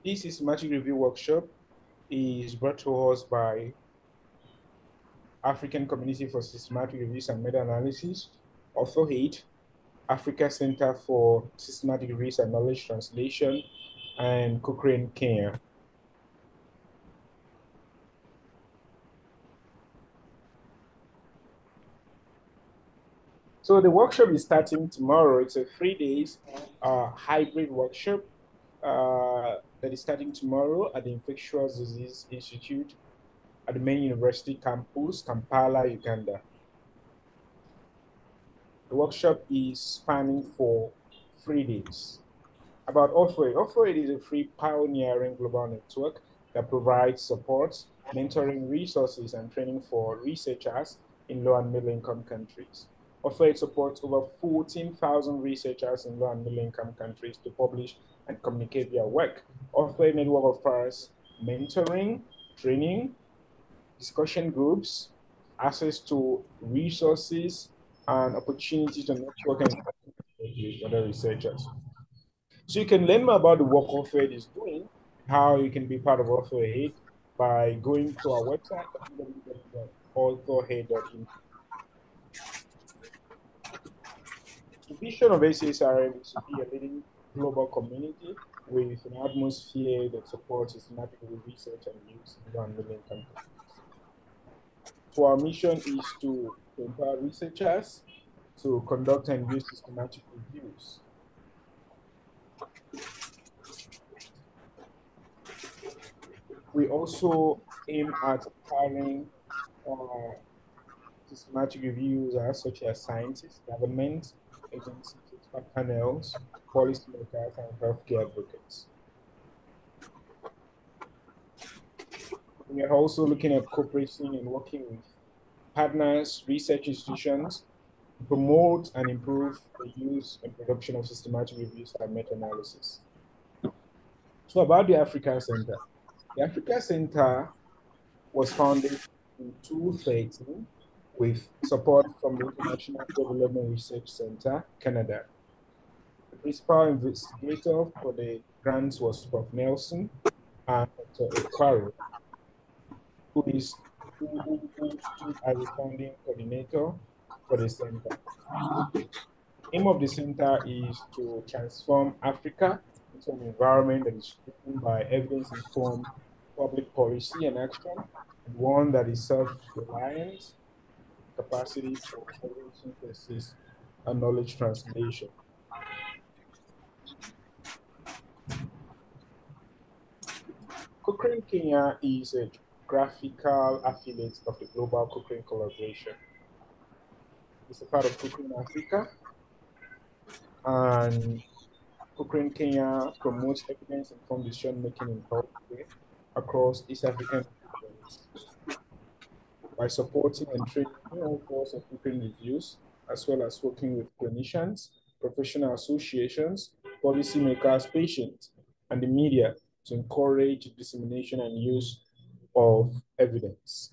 This systematic review workshop is brought to us by African Community for Systematic Reviews and Meta-analyses, Author Aid, Africa Center for Systematic Reviews and Knowledge Translation, and Cochrane, Kenya. So the workshop is starting tomorrow. It's a 3 days hybrid workshop that is starting tomorrow at the Infectious Disease Institute at the main university campus, Kampala, Uganda. The workshop is spanning for 3 days. About Author Aid. Author Aid is a free pioneering global network that provides support, mentoring resources, and training for researchers in low and middle income countries. Author Aid supports over 14,000 researchers in low and middle income countries to publish and communicate their work. Author Aid network offers mentoring, training, discussion groups, access to resources, and opportunities to network and with other researchers. So you can learn more about the work Author Aid is doing, how you can be part of Author Aid by going to our website, www.authorhaid.info. The vision of ACSRM is to be a leading global community with an atmosphere that supports systematic research and use in 1 million countries. So our mission is to empower researchers to conduct and use systematic reviews. We also aim at empowering systematic reviewers such as scientists, government agencies, expert panels, policymakers, and healthcare advocates. We are also looking at cooperating and working with partners, research institutions, to promote and improve the use and production of systematic reviews and meta-analysis. So about the Africa Center. The Africa Center was founded in 2013 with support from the International Development Research Center, Canada. The principal investigator for the grants was Prof. Nelson and Dr. Ekwaro, who stood as the founding coordinator for the center. The aim of the center is to transform Africa into an environment that is driven by evidence-informed public policy and action, and one that is self-reliant, capacity for evidence synthesis and knowledge translation. Cochrane Kenya is a graphical affiliate of the Global Cochrane Collaboration. It's a part of Cochrane Africa, and Cochrane Kenya promotes evidence-informed decision-making in healthcare across East African regions by supporting and training all forms of Cochrane reviews, as well as working with clinicians, professional associations, policymakers, patients, and the media to encourage dissemination and use of evidence.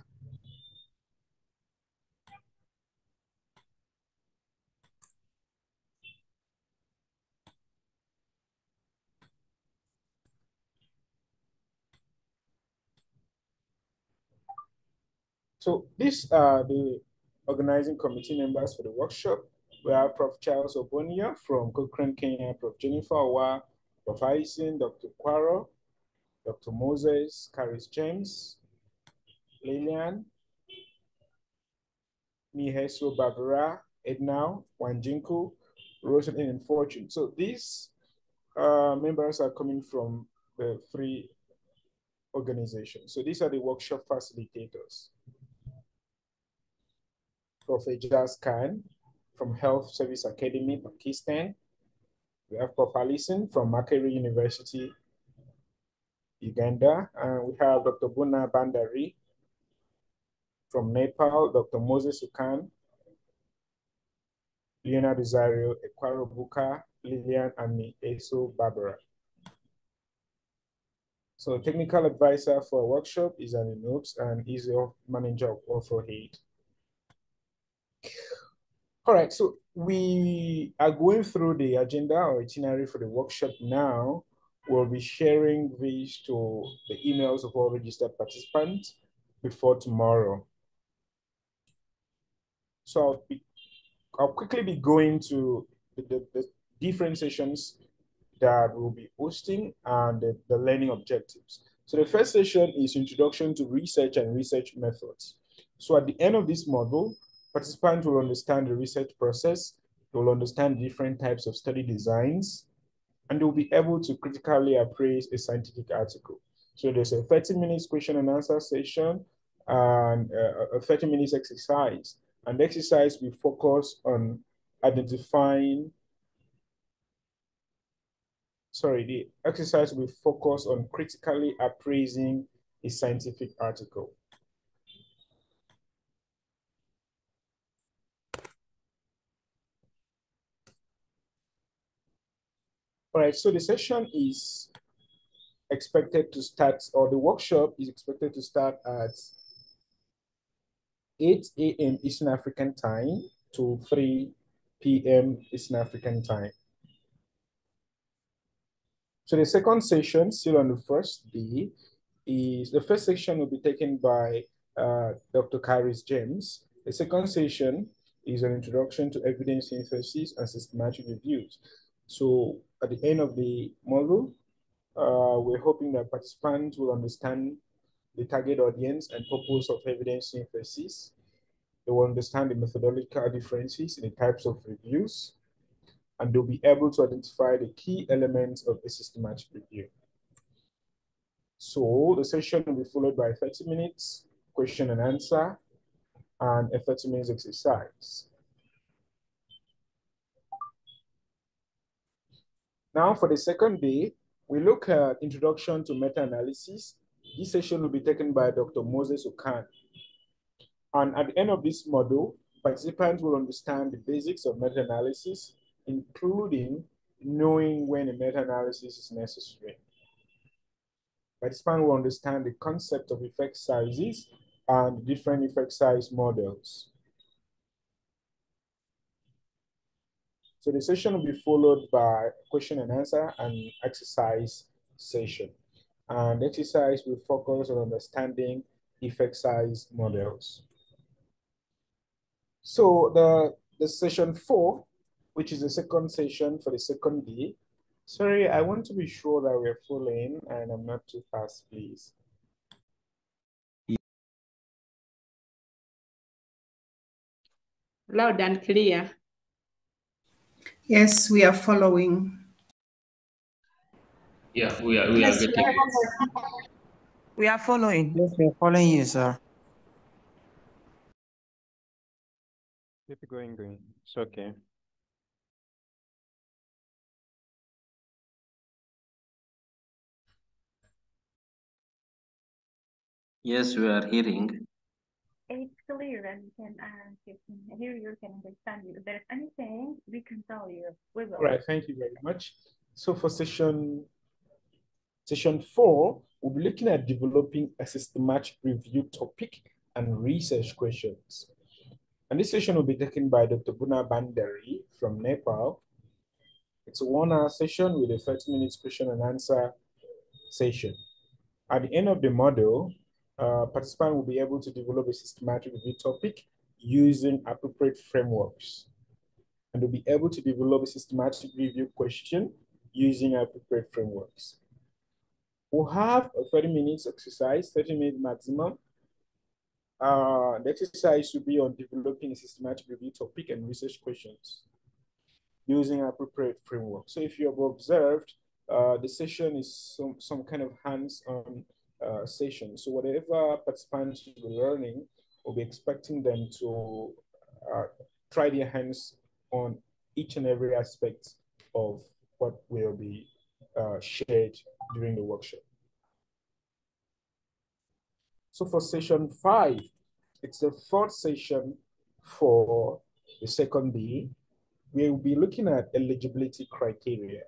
So these are the organizing committee members for the workshop. We have Prof. Charles Obonia from Cochrane Kenya, Prof. Jennifer Owa, Prof. Alison, Dr. Kwaro, Dr. Moses, Caris James, Lilian, Miheso Barbara, Edna, Wanjinku, Rosalyn, and Fortune. So these members are coming from the three organizations. So these are the workshop facilitators. Prof. Ejaz Khan from Health Service Academy, Pakistan. We have Prof. Alison from Makerere University, Uganda. And we have Dr. Buna Bandari from Nepal, Dr. Moses Ukan, Leonard Rosario, Ekwaro Buka, Lillian, and Eso Barbara. So technical advisor for a workshop is Annie Noobs, and he's the manager of Author Aid. All right, so we are going through the agenda or itinerary for the workshop now. We'll be sharing these to the emails of all registered participants before tomorrow. So I'll quickly be going to the different sessions that we'll be hosting and the learning objectives. So the first session is Introduction to Research and Research Methods. So at the end of this module, participants will understand the research process, they will understand different types of study designs, and they'll be able to critically appraise a scientific article. So there's a 30 minutes question and answer session and a 30 minutes exercise. And the exercise will focus on identifying, the exercise will focus on critically appraising a scientific article. All right, so the session is expected to start, or the workshop is expected to start at 8 a.m. Eastern African time to 3 p.m. Eastern African time. So the second session, still on the first day, is the first section will be taken by Dr. Kairis James. The second session is an introduction to evidence synthesis and systematic reviews. So at the end of the module, we're hoping that participants will understand the target audience and purpose of evidence synthesis. They will understand the methodological differences in the types of reviews, and they'll be able to identify the key elements of a systematic review. So the session will be followed by 30 minutes question and answer and a 30 minutes exercise. Now for the second day, we look at Introduction to Meta-analyses. This session will be taken by Dr. Moses Okan. And at the end of this module, participants will understand the basics of meta-analysis, including knowing when a meta-analysis is necessary. Participants will understand the concept of effect sizes and different effect size models. So the session will be followed by question and answer and exercise session. And the exercise will focus on understanding effect size models. So the session 4, which is the second session for the second day. Sorry, I want to be sure that we're following and I'm not too fast, please. Loud and clear. Yes, we are following. Yeah, we are getting it. We are following. Yes, we are following you, sir. Keep going. It's okay. Yes, we are hearing. It's clear and we can hear you, can understand you. If there's anything, we can tell you. We will. Right, thank you very much. So for session 4, we'll be looking at developing a systematic review topic and research questions. And this session will be taken by Dr. Buna Bandari from Nepal. It's a 1-hour session with a 30 minutes question and answer session. At the end of the module, participants will be able to develop a systematic review topic using appropriate frameworks. And they'll be able to develop a systematic review question using appropriate frameworks. We'll have a 30 minutes exercise, 30 minutes maximum. The exercise will be on developing a systematic review topic and research questions using appropriate framework. So if you have observed, the session is some kind of hands-on session. So whatever participants will be learning, we'll be expecting them to try their hands on each and every aspect of what will be shared during the workshop. So for session 5, it's the fourth session for the second day. We'll be looking at eligibility criteria,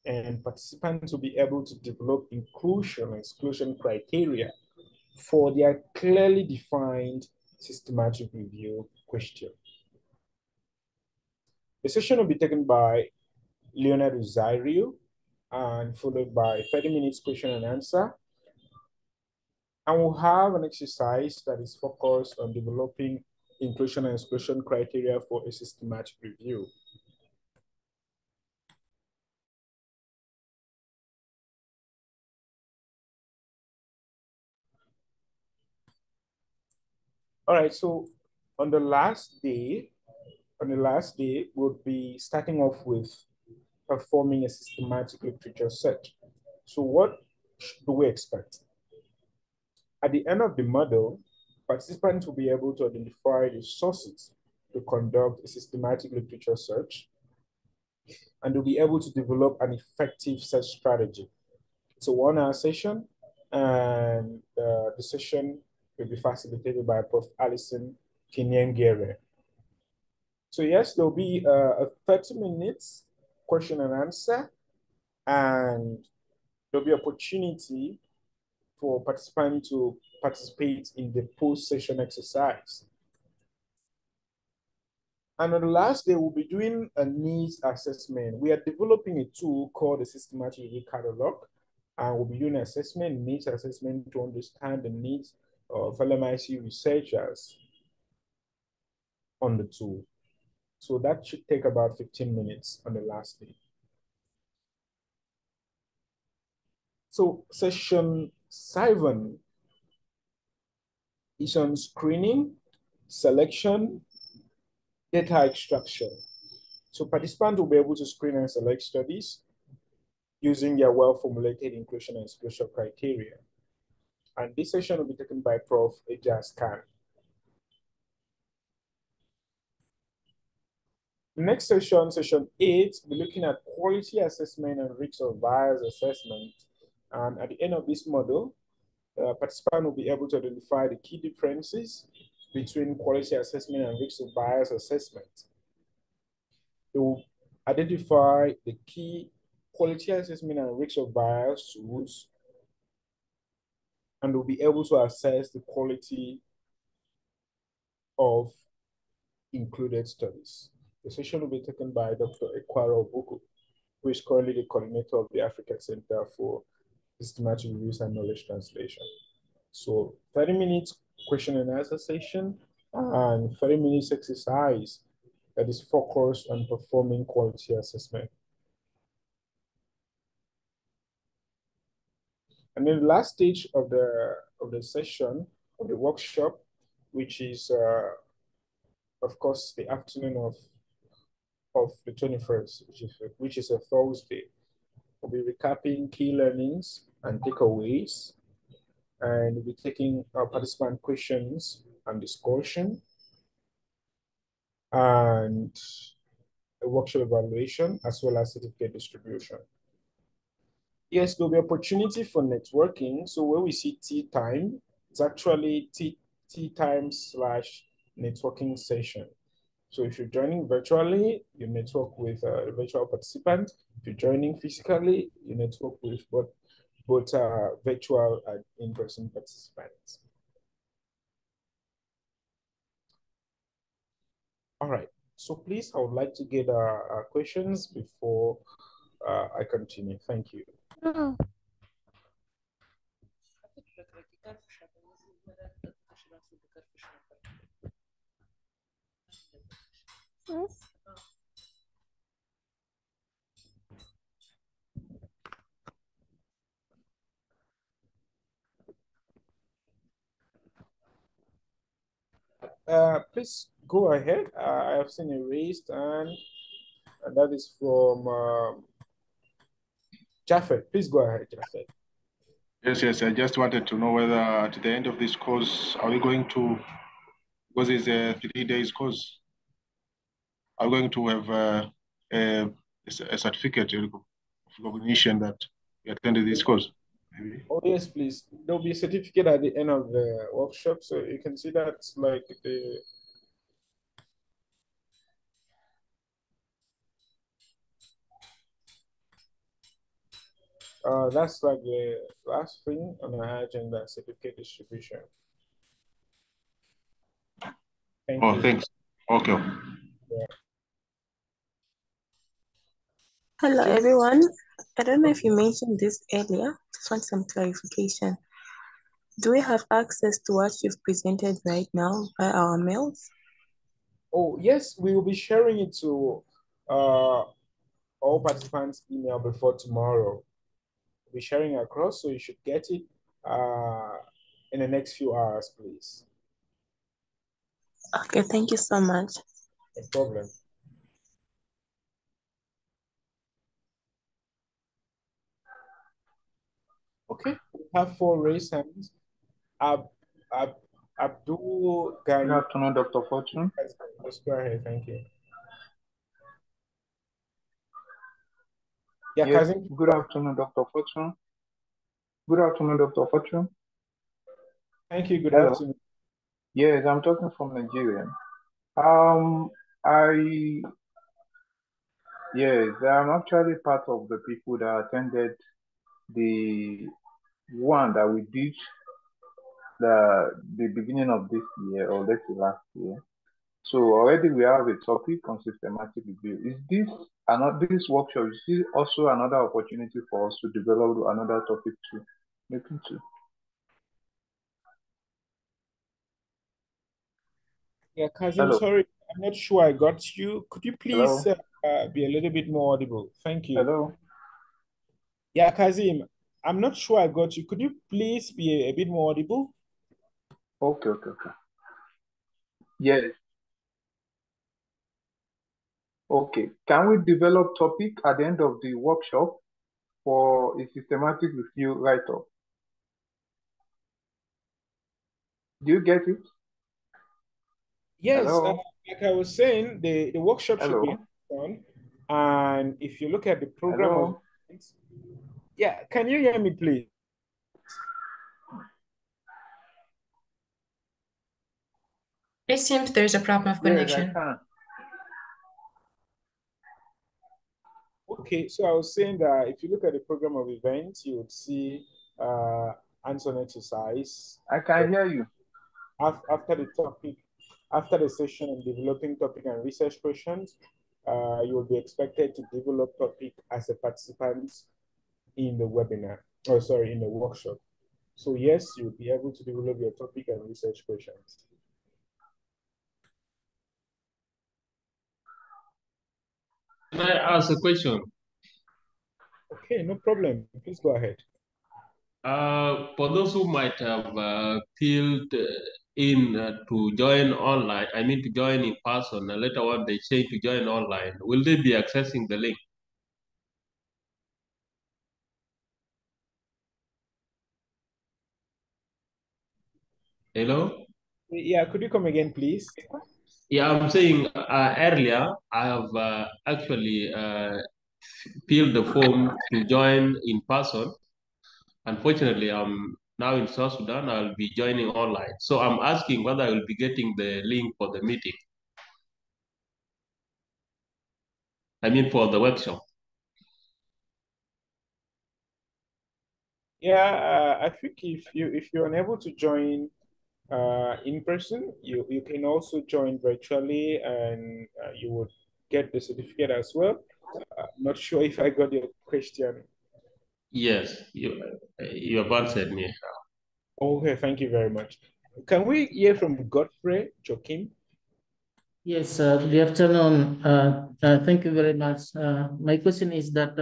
and participants will be able to develop inclusion and exclusion criteria for their clearly defined systematic review question. The session will be taken by Leonardo Zario, and followed by 30 minutes question and answer. And we'll have an exercise that is focused on developing inclusion and exclusion criteria for a systematic review. All right, so on the last day, we'll be starting off with performing a systematic literature search. So what do we expect? At the end of the model, participants will be able to identify the sources to conduct a systematic literature search, and they'll be able to develop an effective search strategy. It's a 1-hour session, and the session will be facilitated by Prof. Alison Kinyengere. So yes, there'll be a 30 minutes question and answer, and there'll be opportunity for participants to participate in the post-session exercise. And on the last day, we'll be doing a needs assessment. We are developing a tool called the Systematic Review Catalog, and we'll be doing an assessment, needs assessment, to understand the needs of LMIC researchers on the tool. So that should take about 15 minutes on the last day. So session 7 is on screening, selection, data extraction. So participants will be able to screen and select studies using their well-formulated inclusion and exclusion criteria. And this session will be taken by Prof. Ejas Khan. Next session, session 8, we're looking at quality assessment and risk of bias assessment. And at the end of this model, participants will be able to identify the key differences between quality assessment and risk of bias assessment. They will identify the key quality assessment and risk of bias tools, and they'll be able to assess the quality of included studies. The session will be taken by Dr. Ekwara Obuku, who is currently the coordinator of the Africa Center for Systematic Reviews and Knowledge Translation. So 30 minutes question and answer session and 30 minutes exercise that is focused on performing quality assessment. And then the last stage of the session, of the workshop, which is, of course, the afternoon of the 21st, which is a Thursday. We'll be recapping key learnings and takeaways, and we'll be taking participant questions and discussion, and a workshop evaluation, as well as certificate distribution. Yes, there'll be opportunity for networking. So where we see tea time, it's actually tea time / networking session. So if you're joining virtually, you network with a virtual participant. If you're joining physically, you network with both virtual and in-person participants. All right. So please, I would like to get questions before I continue. Thank you. Please go ahead. I have seen a raised hand, and that is from Japheth. Please go ahead, Japheth. Yes. I just wanted to know whether at the end of this course, are we going to, because it's a 3 days course, are we going to have a certificate of recognition that we attended this course? Maybe. Oh, yes, please. There'll be a certificate at the end of the workshop, so you can see that's like the that's like the last thing on our agenda, certificate distribution. Thank you. Thanks. Okay. Yeah. Hello, Okay. everyone. I don't know if you mentioned this earlier. Just want some clarification. Do we have access to what you've presented right now by our mails? Oh, yes, we will be sharing it to all participants' email before tomorrow. We'll be sharing across, so you should get it in the next few hours, please. Okay, thank you so much. No problem. Okay, we have 4 raised hands. Abdul Good Ghani. afternoon, Dr. Fortune. Just go ahead, thank you. Yeah, Yes, Kazim. good afternoon, Dr. Fortune. Good afternoon, Dr. Fortune. Thank you, good Hello. afternoon. Yes, I'm talking from Nigeria. I'm actually part of the people that attended the one that we did the beginning of this year, or let's say last year. So already we have a topic on systematic review. Is this workshop, is this also another opportunity for us to develop another topic to look into? Yeah, Kazim, Hello. sorry, I'm not sure I got you. Could you please Hello. be a little bit more audible? Thank you. Hello. Yeah, Kazim, I'm not sure I got you. Could you please be a bit more audible? Okay. Yes. Okay. Can we develop topic at the end of the workshop for a systematic review write-up? Do you get it? Yes, Hello. like I was saying, the workshop should be Hello. on. And if you look at the program of Hello. events, yeah, can you hear me, please? It seems there's a problem of Yes, connection. I can. Okay, so I was saying that if you look at the program of events, you would see hands-on exercise. I can hear you. After the topic, after the session on developing topic and research questions, you will be expected to develop topic as a participant in the webinar, or sorry, in the workshop. So yes, you'll be able to develop your topic and research questions. Can I ask a question? Okay, no problem. Please go ahead. For those who might have filled in to join online, I mean to join in person, and later on they say to join online, will they be accessing the link? Hello? Yeah, could you come again, please? Yeah, I'm saying earlier I have actually filled the form to join in person. Unfortunately, I'm now in South Sudan. I'll be joining online. So I'm asking whether I will be getting the link for the meeting. I mean, for the workshop. Yeah, I think if you're unable to join in person, you can also join virtually, and you would get the certificate as well. I'm not sure if I got your question. Yes, you have answered me. Okay, thank you very much. Can we hear from Godfrey Joaquin? Yes, good afternoon. Thank you very much. My question is that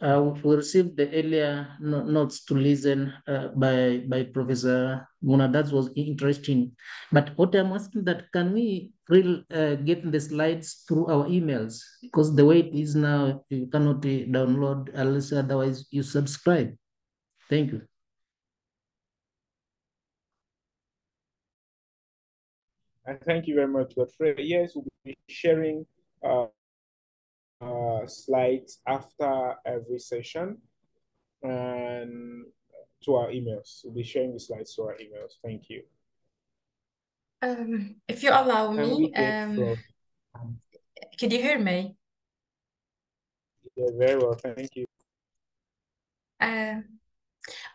we received the earlier notes to listen by Professor Muna. That was interesting. But what I'm asking that can we get the slides through our emails? Because the way it is now, you cannot download unless otherwise you subscribe. Thank you. Thank you very much, Godfrey. Yes, we'll be sharing slides after every session and to our emails. We'll be sharing the slides to our emails. Thank you. If you allow Can me, we get from? could you hear me? Yeah, very well. Thank you.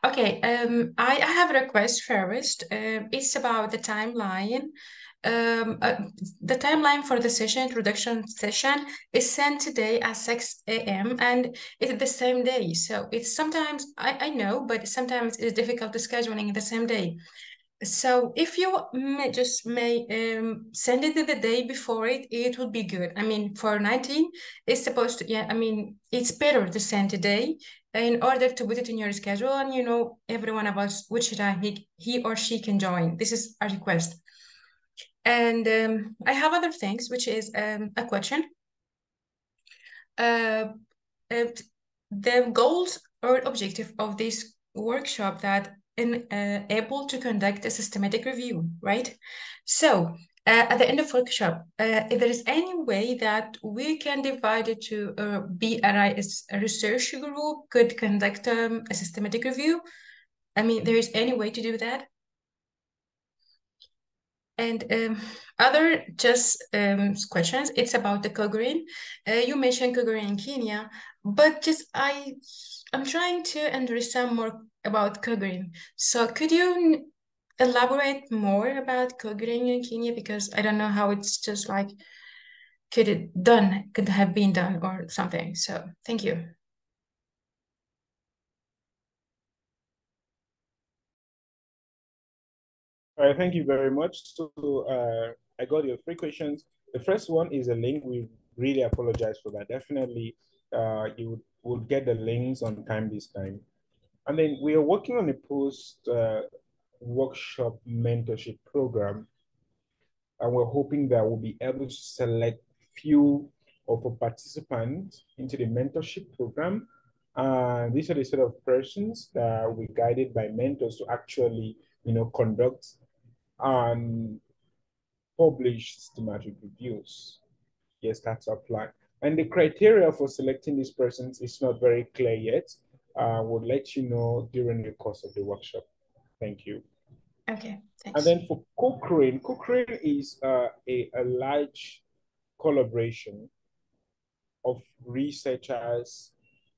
Okay, I have a request first. It's about the timeline. The timeline for the session, introduction session, is sent today at 6 a.m. and it's the same day. So it's sometimes, I know, but sometimes it's difficult to scheduling the same day. So if you may send it the day before it would be good. I mean, for 19, it's supposed to, yeah, I mean, it's better to send today in order to put it in your schedule and you know everyone about which time he or she can join. This is a request. And I have other things, which is a question. The goals or objective of this workshop that able to conduct a systematic review, right? So at the end of workshop, if there is any way that we can divide it to be a research group could conduct a systematic review. I mean, there is any way to do that? And other just questions, it's about the Cochrane. You mentioned Cochrane in Kenya, but just I'm trying to understand more about Cochrane. So could you elaborate more about Cochrane in Kenya? Because I don't know how it's just like, could have been done or something. So thank you. All right, thank you very much. So I got your three questions. The first one is a link. We really apologize for that. Definitely, you would get the links on time this time. And then we are working on a post workshop mentorship program, and we're hoping that we'll be able to select few of our participants into the mentorship program. These are the sort of persons that we guided by mentors to actually, conduct and publish systematic reviews. Yes, that's our plan. And the criteria for selecting these persons is not very clear yet. We'll let you know during the course of the workshop. Thank you. Okay, thanks. And then for Cochrane, Cochrane is a large collaboration of researchers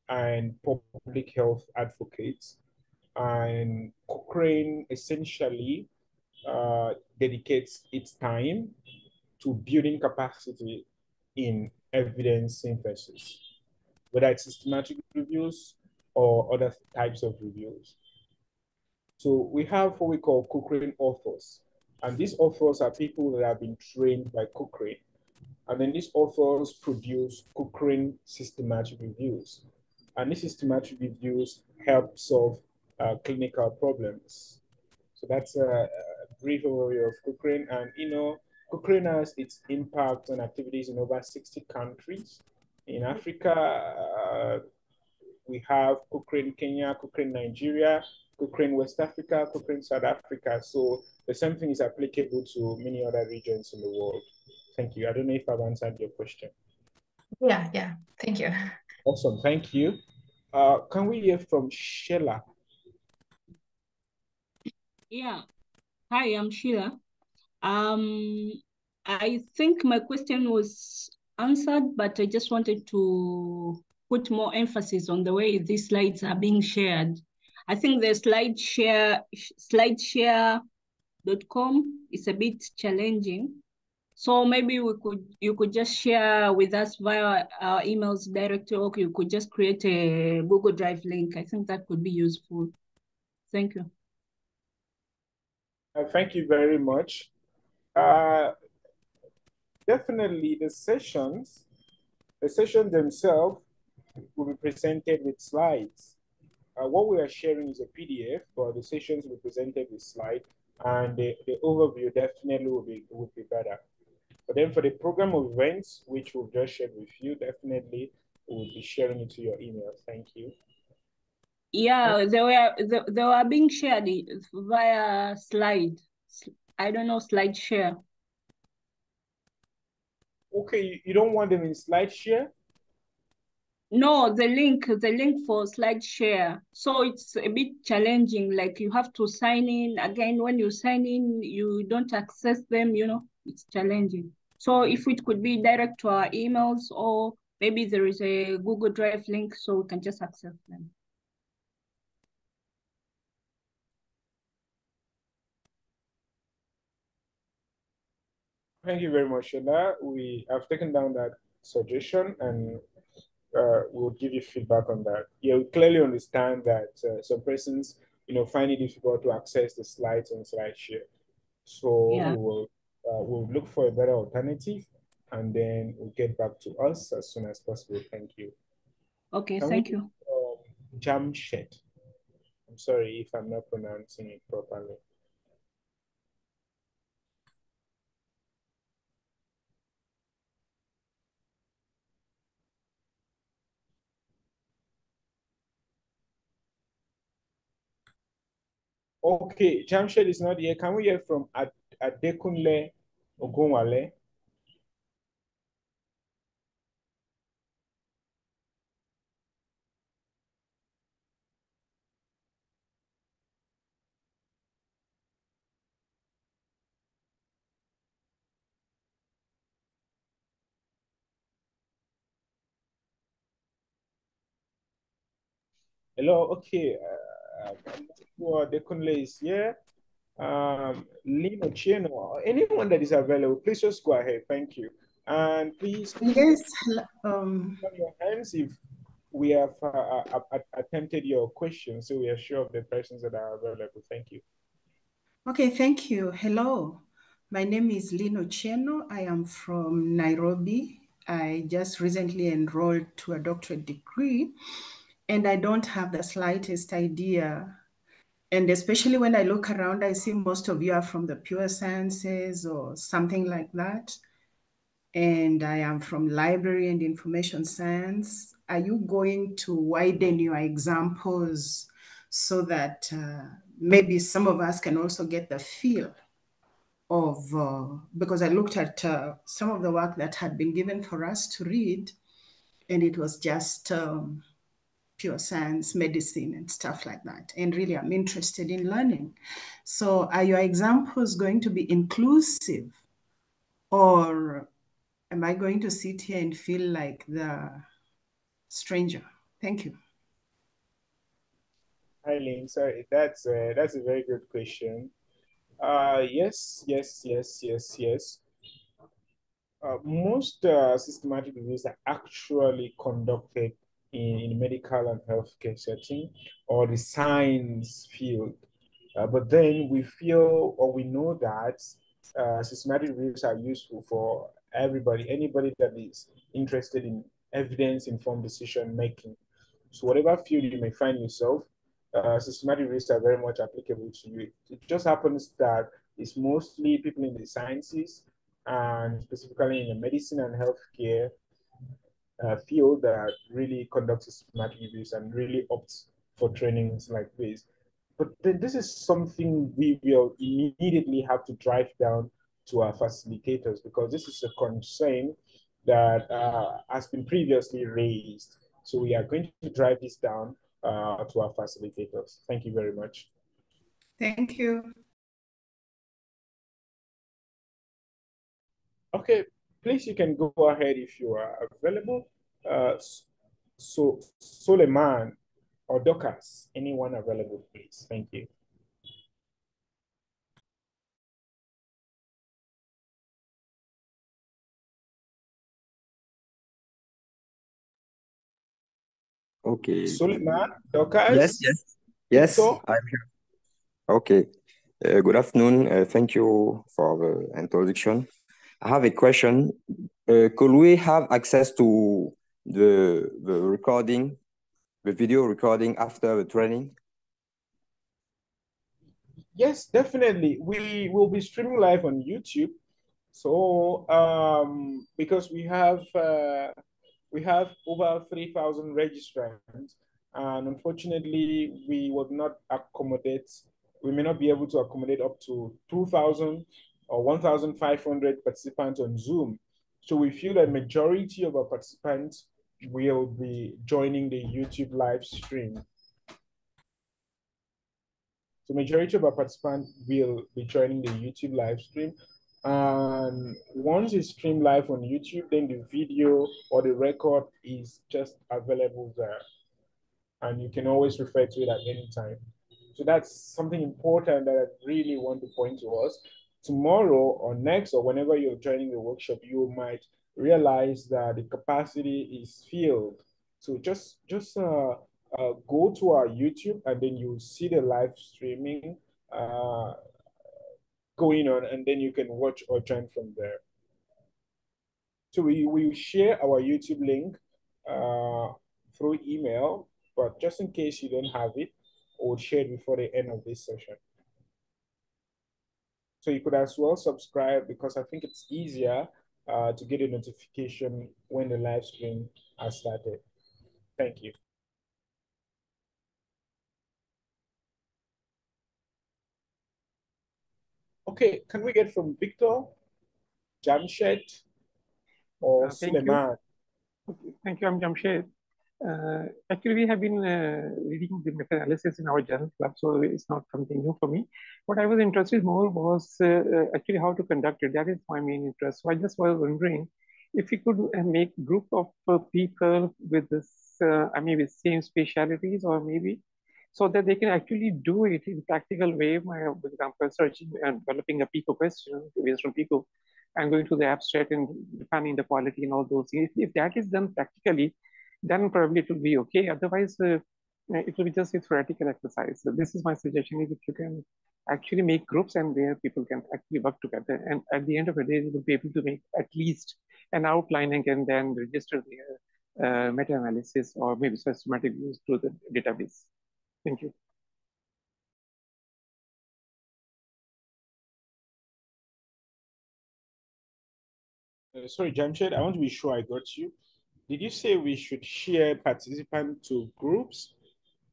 and public health advocates. And Cochrane essentially dedicates its time to building capacity in evidence synthesis, whether it's systematic reviews or other types of reviews. So we have what we call Cochrane authors. And these authors are people that have been trained by Cochrane. And then these authors produce Cochrane systematic reviews. And these systematic reviews help solve clinical problems. So that's a brief overview of Cochrane. And, Cochrane has its impact on activities in over 60 countries. In Africa, we have Cochrane Kenya, Cochrane Nigeria, Cochrane West Africa, Cochrane South Africa. So the same thing is applicable to many other regions in the world. Thank you. I don't know if I've answered your question. Yeah, thank you. Awesome, thank you. Can we hear from Sheila? Yeah. Hi, I'm Sheila. I think my question was answered, but I just wanted to put more emphasis on the way these slides are being shared. I think the slideshare.com is a bit challenging. So maybe you could just share with us via our emails directly, or you could just create a Google Drive link. I think that could be useful. Thank you. Thank you very much. Definitely the sessions themselves will be presented with slides. What we are sharing is a PDF, but the sessions will be presented with slides, and the overview definitely would be better. But then for the program of events, which we've just shared with you, definitely we'll be sharing it to your email. Thank you. Yeah, they were being shared via slide. I don't know, slide share. Okay, you don't want them in slide share? No, the link for slide share. So it's a bit challenging. Like you have to sign in again. When you sign in, you don't access them. It's challenging. So if it could be direct to our emails, or maybe there is a Google Drive link so we can just access them. Thank you very much, Shola. We have taken down that suggestion and we'll give you feedback on that. Yeah, we clearly understand that some persons, find it difficult to access the slides on SlideShare. So Yeah. we'll look for a better alternative, and then we'll get back to us as soon as possible. Thank you. Okay, Can thank we, you. Jamshed? I'm sorry if I'm not pronouncing it properly. Okay, Jamshed is not here. Can we hear from Adekunle Ogunwale? Hello, okay. I'm not sure Adekunle is here. Lino Cheno, anyone that is available, please just go ahead. Thank you. And please, yes, on your hands if we have attempted your question, so we are sure of the persons that are available. Thank you. okay, thank you. Hello, my name is Lino Cheno. I am from Nairobi. I just recently enrolled to a doctorate degree, and I don't have the slightest idea. And especially when I look around, I see most of you are from the pure sciences or something like that. And I am from library and information science. Are you going to widen your examples so that maybe some of us can also get the feel of, because I looked at some of the work that had been given for us to read, and it was just pure science, medicine, and stuff like that. And really, I'm interested in learning. So are your examples going to be inclusive, or am I going to sit here and feel like the stranger? Thank you. Hi, Lynn. Sorry, that's a very good question. Yes, yes, yes, yes, yes. Most systematic reviews are actually conducted in medical and healthcare setting or the science field. But then we feel or we know that systematic reviews are useful for everybody, anybody that is interested in evidence-informed decision making. So whatever field you may find yourself, systematic reviews are very much applicable to you. It just happens that it's mostly people in the sciences and specifically in the medicine and healthcare field that really conduct systematic reviews and really opt for trainings like this. But then this is something we will immediately have to drive down to our facilitators because this is a concern that has been previously raised. So we are going to drive this down to our facilitators. Thank you very much. Thank you. Okay, please, you can go ahead if you are available. So Suleiman or Dorcas, anyone available, please? Thank you. Okay. Suleiman, Dorcas? Yes, yes. Yes, Victor? I'm here. Okay. Good afternoon. Thank you for the introduction. I have a question. Could we have access to the recording, the video recording after the training? Yes, definitely. We will be streaming live on YouTube. So because we have over 3,000 registrants, and unfortunately we would not accommodate. We may not be able to accommodate up to 2,000 or 1,500 participants on Zoom. So we feel that majority of our participants will be joining the YouTube live stream. So majority of our participants will be joining the YouTube live stream. And once it's streamed live on YouTube, then the video or the record is just available there. And you can always refer to it at any time. So that's something important that I really want to point to us. tomorrow or next or whenever you're joining the workshop, you might realize that the capacity is filled. So just go to our YouTube and then you'll see the live streaming going on, and then you can watch or join from there. So we share our YouTube link through email, but just in case you don't have it, we'll share it before the end of this session. So you could as well subscribe, because I think it's easier to get a notification when the live stream has started. Thank you. Okay, can we get from Victor, Jamshed, or Thank you. Suleiman? Okay, thank you. I'm Jamshed. Actually, we have been reading the meta-analysis in our journal club, so it's not something new for me. What I was interested more was actually how to conduct it. That is my main interest. So I just was wondering if we could make group of people with this, with same specialities, or maybe so that they can actually do it in practical way. For example, searching and developing a PICO question based on PICO and going to the abstract and defining the quality and all those things. If that is done practically, then probably it will be okay. Otherwise, it will be just a theoretical exercise. So this is my suggestion: is if you can actually make groups and where people can actually work together, and at the end of the day, they will be able to make at least an outlining and then register their meta-analysis or maybe systematic views through the database. Thank you. Sorry, Jamshed, I want to be sure I got you. Did you say we should share participants to groups?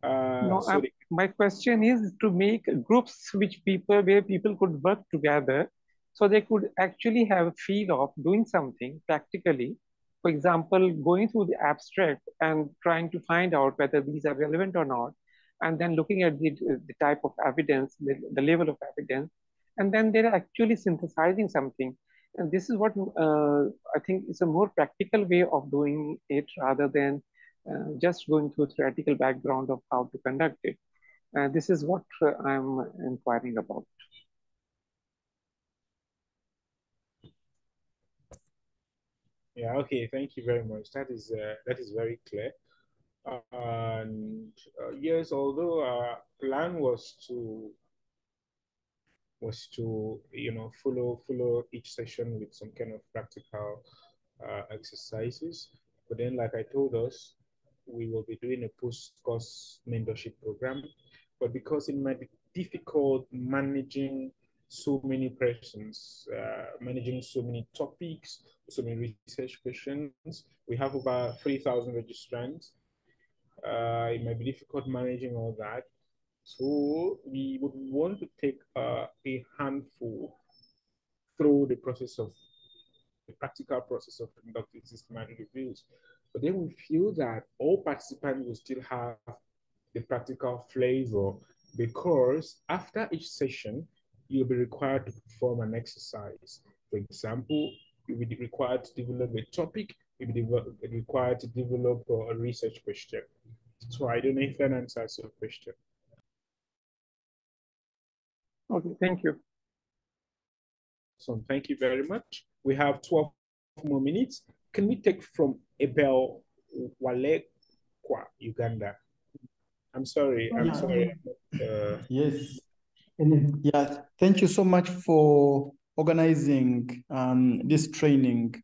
No, so my question is to make groups where people could work together, so they could actually have a feel of doing something practically. For example, going through the abstract and trying to find out whether these are relevant or not, and then looking at the type of evidence, the level of evidence, and then they're actually synthesizing something. And this is what I think is a more practical way of doing it, rather than just going through a theoretical background of how to conduct it. This is what I'm inquiring about. Yeah, okay, thank you very much. That is very clear. And yes, although our plan was to follow each session with some kind of practical exercises, but then like I told us, we will be doing a post-course mentorship program. But because it might be difficult managing so many persons, managing so many topics, so many research questions, we have over 3,000 registrants. It might be difficult managing all that. So we would want to take a handful through the practical process of conducting systematic reviews. But then we feel that all participants will still have the practical flavor, because after each session, you'll be required to perform an exercise. For example, you'll be required to develop a topic, you'll be required to develop a research question. So I don't know if that answers your question. Okay, thank you. So thank you very much. We have 12 more minutes. Can we take from Abel Walekwa, Uganda? I'm sorry. Yes. Yeah, thank you so much for organizing this training.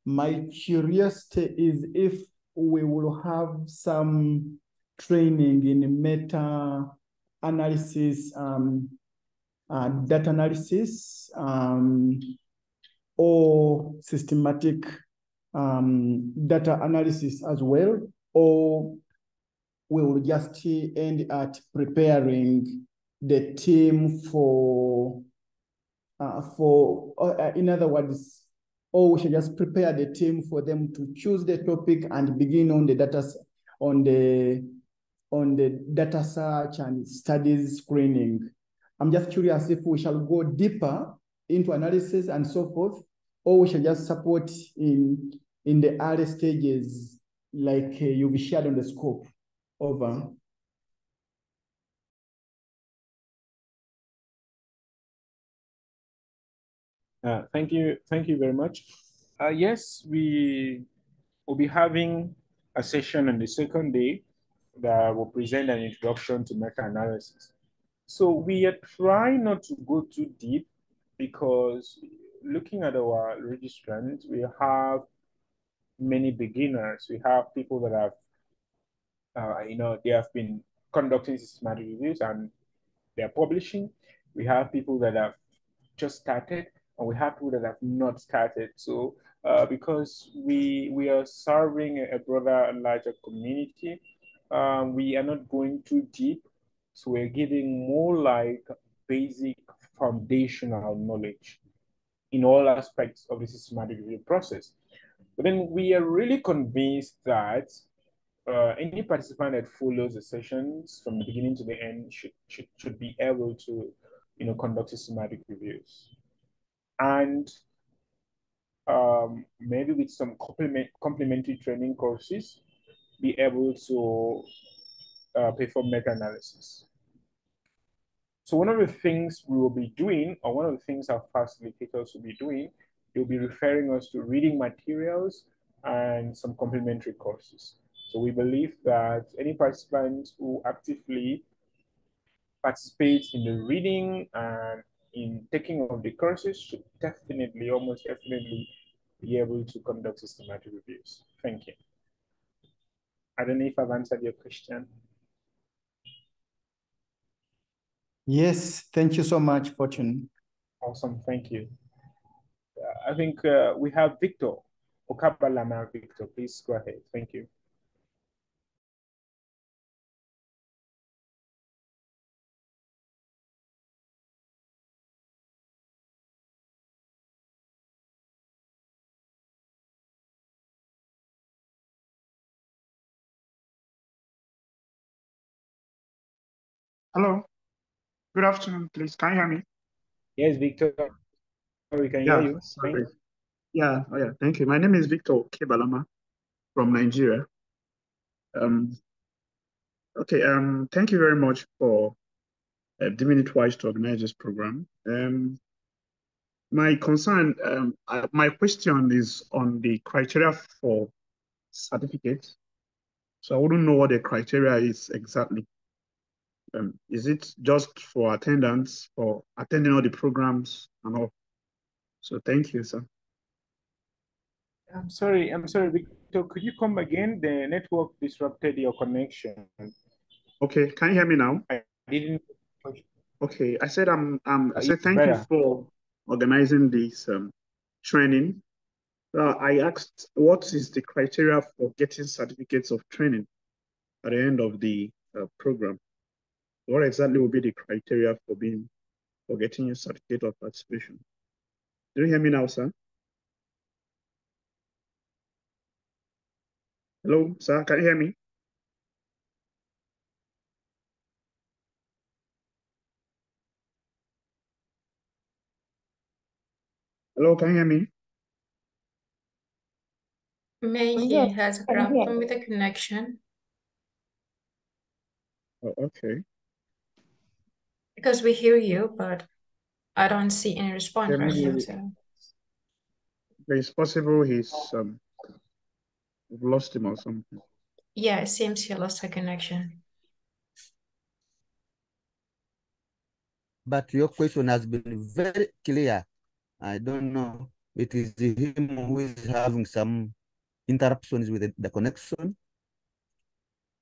My curiosity is if we will have some training in meta-analysis, data analysis, or systematic data analysis as well, or we will just end at preparing the team for in other words, or we should just prepare the team for them to choose the topic and begin on the data search and studies screening. I'm just curious if we shall go deeper into analysis and so forth, or we shall just support in the early stages, like you'll be shared on the scope. Over. Thank you very much. Yes, we will be having a session on the second day that will present an introduction to meta-analysis. So we are trying not to go too deep because looking at our registrants, we have many beginners. We have people that have, they have been conducting systematic reviews and they're publishing. We have people that have just started, and we have people that have not started. So because we are serving a broader and larger community, we are not going too deep. So we're giving more like basic foundational knowledge in all aspects of the systematic review process. But then we are really convinced that any participant that follows the sessions from the beginning to the end should be able to, conduct systematic reviews. And maybe with some complementary training courses, be able to perform meta-analysis. So one of the things we will be doing, or one of the things our facilitators will be doing, they'll be referring us to reading materials and some complementary courses. So we believe that any participant who actively participates in the reading and in taking of the courses should definitely, almost definitely, be able to conduct systematic reviews. Thank you. I don't know if I've answered your question. Yes, thank you so much, Fortune. Awesome, thank you. I think we have Victor. Okabalama Victor, please go ahead. Thank you. Hello. Good afternoon, please. Can you hear me? Yes, Victor, we can hear Yeah, you. sorry. Yeah, oh yeah, thank you. My name is Victor Kebalama from Nigeria. Okay, thank you very much for deeming it wise to organize this program. My concern, my question is on the criteria for certificates. So I wouldn't know what the criteria is exactly. Is it just for attendance, for attending all the programs and all? So thank you, sir. I'm sorry, Victor. Could you come again? The network disrupted your connection. Okay, can you hear me now? I didn't. Okay, I said I said It's thank you better. for organizing this training. I asked what is the criteria for getting certificates of training at the end of the program? What exactly will be the criteria for getting your certificate of participation? Do you hear me now, sir? Hello, sir, can you hear me? Hello, can you hear me? Maybe he has a problem with the connection Oh, okay. because we hear you, but I don't see any response Yeah, from him. maybe So it's possible we've lost him or something. yeah, it seems he lost a connection. But your question has been very clear. I don't know. It is him who is having some interruptions with the connection,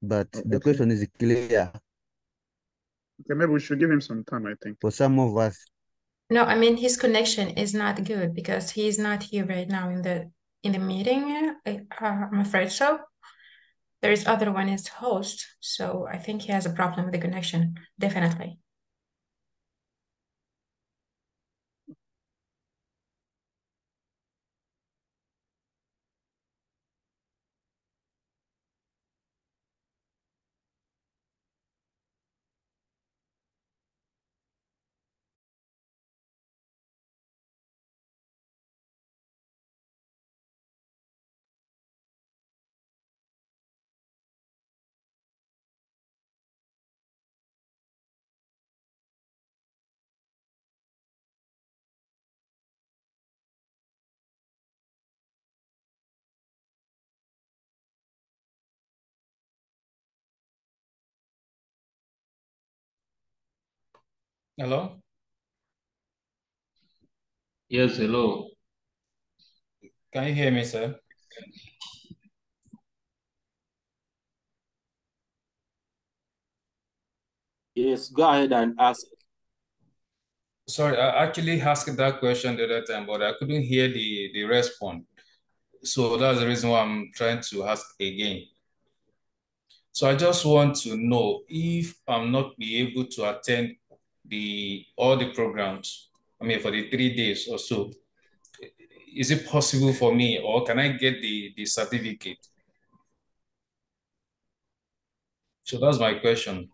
but Oh, the okay. question is clear. Okay, maybe we should give him some time, I think. For some of us. No, I mean his connection is not good because he's not here right now in the meeting. I'm afraid so. There is other one is host, so I think he has a problem with the connection, definitely. Hello? Yes, hello. Can you hear me, sir? Yes, go ahead and ask. Sorry, I actually asked that question the other time, but I couldn't hear the response. So that's the reason why I'm trying to ask again. So I just want to know if I'm not be able to attend all the programs, I mean, for the 3 days or so, is it possible for me, or can I get the certificate? So that's my question.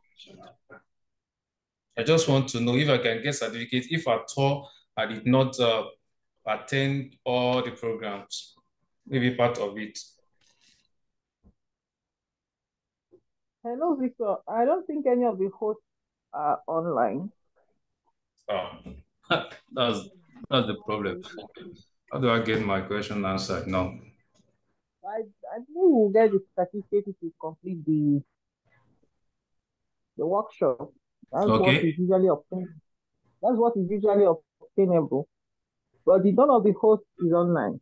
I just want to know if I can get certificate, if at all I did not attend all the programs, maybe part of it. Hello, Victor. I don't think any of the hosts are online. Oh, that's the problem. How do I get my question answered now? I think we'll get the certificate if you complete the workshop. That's what Okay. is usually obtainable. That's what is usually obtainable. But none of the hosts is online.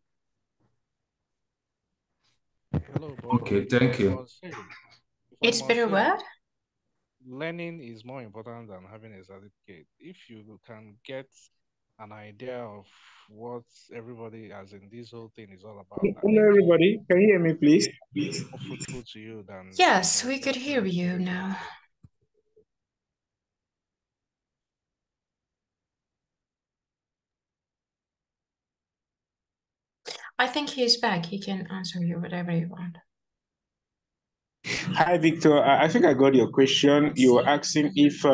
Hello, but Okay, thank you. It's better what? Learning is more important than having a certificate. If you can get an idea of what everybody, as in this whole thing, is all about, Hello, everybody. Can you hear me, please? more fruitful to you than Yes, we could hear you now. I think he's back. He can answer you whatever you want. Hi, Victor. I think I got your question. You were asking if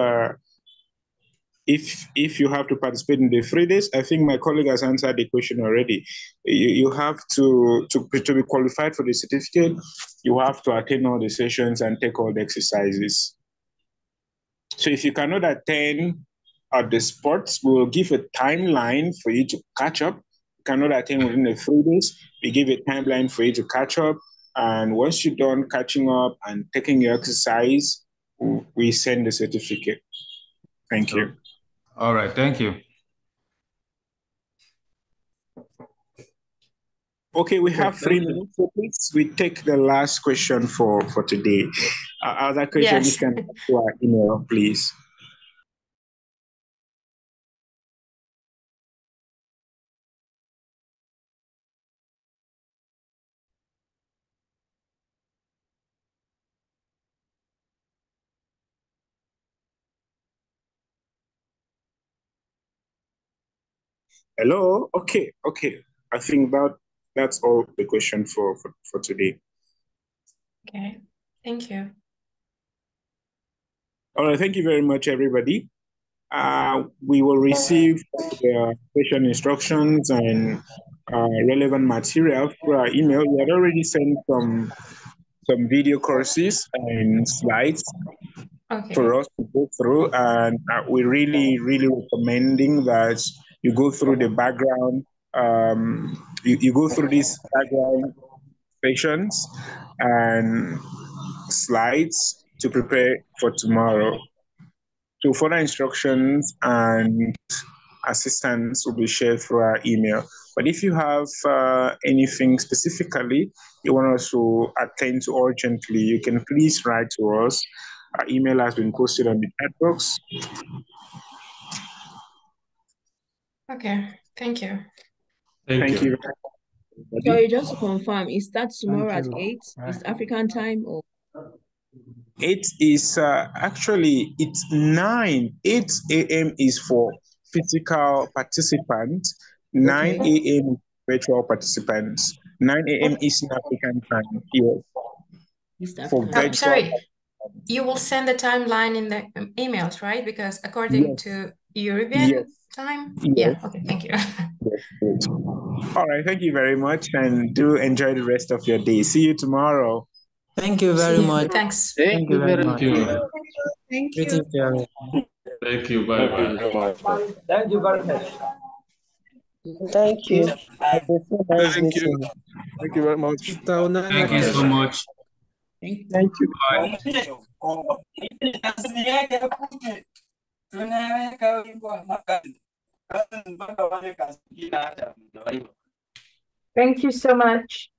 you have to participate in the 3 days. I think my colleague has answered the question already. You have to be qualified for the certificate. You have to attend all the sessions and take all the exercises. So if you cannot attend at the sports, we will give a timeline for you to catch up. You cannot attend within the 3 days. We give a timeline for you to catch up. And once you're done catching up and taking your exercise, we send the certificate. Thank you. All right, thank you. Okay, we have 3 minutes. So please, we take the last question for today. Other question, Yes. you can to our email, please. Hello. Okay. I think that's all the question for today. Okay, thank you. All right. Thank you very much, everybody. We will receive the session instructions and relevant material through our email. We had already sent some video courses and slides for us to go through, and we really recommending that you go through the background. You go through these background sessions and slides to prepare for tomorrow. So further instructions and assistance will be shared through our email. But if you have anything specifically you want us to attend to urgently, you can please write to us. Our email has been posted on the chat box. Okay, thank you. Thank you. Sorry, just to confirm, it starts tomorrow at 8 East African time, or? It is actually it's 8 a.m. is for physical participants, 9 a.m. virtual participants, 9 a.m. Eastern African time here for virtual. Sorry, you will send the timeline in the emails, right? Because according to European time? Yeah, okay, thank you. Yes. All right, thank you very much, and do enjoy the rest of your day. See you tomorrow. Thank you very much. Thanks. Thank you very much. Thank you. Greetings to everyone. Thank you. Bye bye. Thank you very much. Thank you. I prefer nice Thank you. meeting. Thank you very much. Thank you so much. Thank you. Bye. Thank you so much.